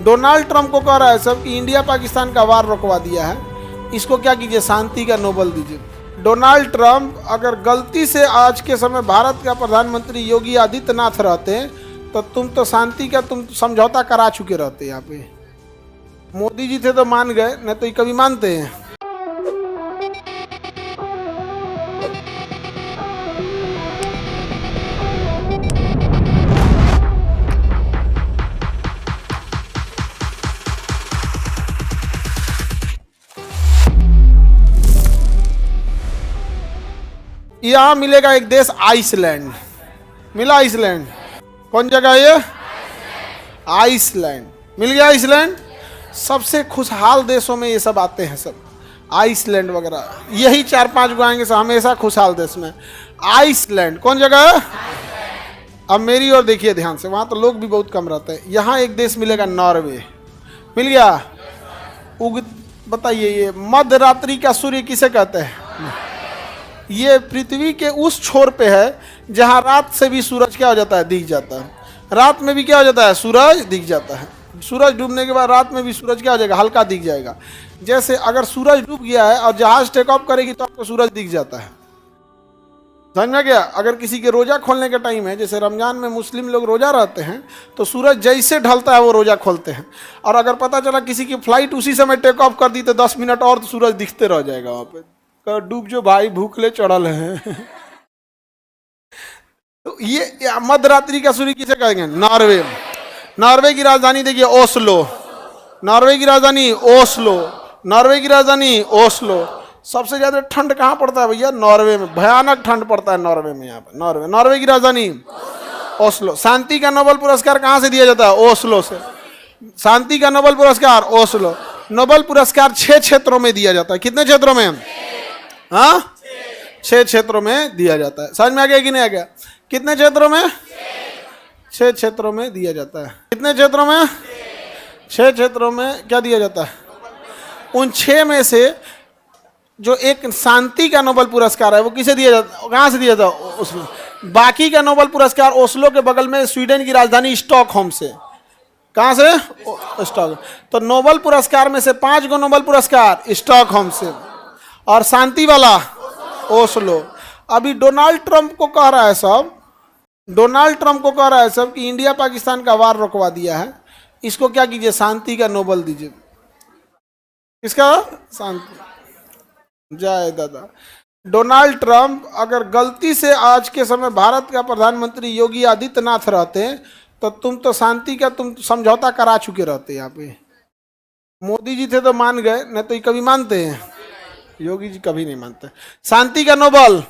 Donald Trump को कह रहा है सब कि इंडिया पाकिस्तान का वार रुकवा दिया है, इसको क्या कीजिए, शांति का नोबल दीजिए। डोनाल्ड ट्रंप अगर गलती से आज के समय भारत का प्रधानमंत्री योगी आदित्यनाथ रहते तो तुम तो शांति का तुम समझौता करा चुके रहते। यहाँ पे मोदी जी थे तो मान गए, नहीं तो ये कभी मानते हैं। यहाँ मिलेगा एक देश आइसलैंड, मिला आइसलैंड, कौन जगह ये, आइसलैंड मिल गया। आइसलैंड सबसे खुशहाल देशों में ये सब आते हैं, सब आइसलैंड वगैरह, यही 4-5 गो आएंगे सब हमेशा खुशहाल देश में। आइसलैंड कौन जगह है, अब मेरी ओर देखिए ध्यान से, वहाँ तो लोग भी बहुत कम रहते हैं। यहाँ एक देश मिलेगा नॉर्वे, मिल गया। बताइए ये मध्य रात्रि का सूर्य किसे कहते हैं? ये पृथ्वी के उस छोर पे है जहाँ रात से भी सूरज क्या हो जाता है, दिख जाता है। रात में भी क्या हो जाता है, सूरज दिख जाता है। सूरज डूबने के बाद रात में भी सूरज क्या हो जाएगा, हल्का दिख जाएगा। जैसे अगर सूरज डूब गया है और जहाज टेक ऑफ करेगी तो आपको सूरज दिख जाता है, समझ में गया। अगर किसी के रोजा खोलने का टाइम है, जैसे रमजान में मुस्लिम लोग रोजा रहते हैं, तो सूरज जैसे ढलता है वो रोजा खोलते हैं। और अगर पता चला किसी की फ्लाइट उसी समय टेक ऑफ कर दी तो 10 मिनट और तो सूरज दिखते रह जाएगा वहाँ पे। डूब जो भाई, भूखले चढ़ल हैं। तो ये मध्य रात्रि का सूर्य किसे कहेंगे, नॉर्वे। नॉर्वे की राजधानी देखिए ओस्लो, नॉर्वे की राजधानी ओस्लो, नॉर्वे की राजधानी ओस्लो। सबसे ज्यादा ठंड कहाँ पड़ता है भैया, नॉर्वे में, भयानक ठंड पड़ता है नॉर्वे में। यहाँ पे नॉर्वे की राजधानी ओस्लो। शांति का नोबेल पुरस्कार कहाँ से दिया जाता है, ओस्लो से। शांति का नोबेल पुरस्कार ओस्लो। नोबेल पुरस्कार 6 क्षेत्रों में दिया जाता है। कितने क्षेत्रों में, हाँ 6 क्षेत्रों में दिया जाता है। समझ में आ गया कि नहीं आ गया, कितने क्षेत्रों में, 6 क्षेत्रों में दिया जाता है। कितने क्षेत्रों में, 6 क्षेत्रों में क्या दिया जाता है। उन 6 में से जो एक शांति का नोबेल पुरस्कार है वो किसे दिया जाता, कहाँ से दिया जाता, उसमें। बाकी का नोबेल पुरस्कार ओस्लो के बगल में स्वीडन की राजधानी स्टॉकहोम से। कहाँ से, स्टॉक। तो नोबेल पुरस्कार में से 5 गो नोबेल पुरस्कार स्टॉकहोम से और शांति वाला ओस्लो। अभी डोनाल्ड ट्रंप को कह रहा है सब, डोनाल्ड ट्रंप को कह रहा है सब कि इंडिया पाकिस्तान का वार रुकवा दिया है, इसको क्या कीजिए, शांति का नोबेल दीजिए। इसका शांति, जय दादा। डोनाल्ड ट्रंप अगर गलती से आज के समय भारत का प्रधानमंत्री योगी आदित्यनाथ रहते तो तुम तो शांति का तुम समझौता करा चुके रहते। यहाँ पे मोदी जी थे तो मान गए, नहीं तो ये कभी मानते हैं, योगी जी कभी नहीं मानते। शांति का नोबेल,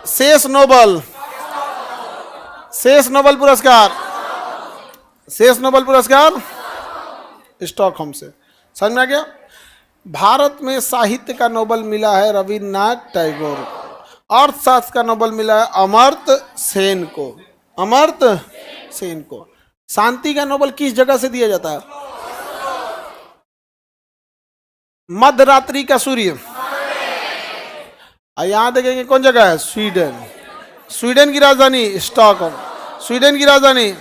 शेष नोबेल, शेष नोबेल पुरस्कार, शेष नोबेल पुरस्कार स्टॉकहोम से। समझ में आ गया। भारत में साहित्य का नोबेल मिला है रविन्द्रनाथ टैगोर। अर्थशास्त्र का नोबेल मिला है अमर्त्य सेन को, अमर्त्य सेन को। शांति का नोबेल किस जगह से दिया जाता है, मध्य रात्रि का सूर्य। यहां देखेंगे कौन जगह है, स्वीडन। स्वीडन की राजधानी स्टॉकहोम, स्वीडन की राजधानी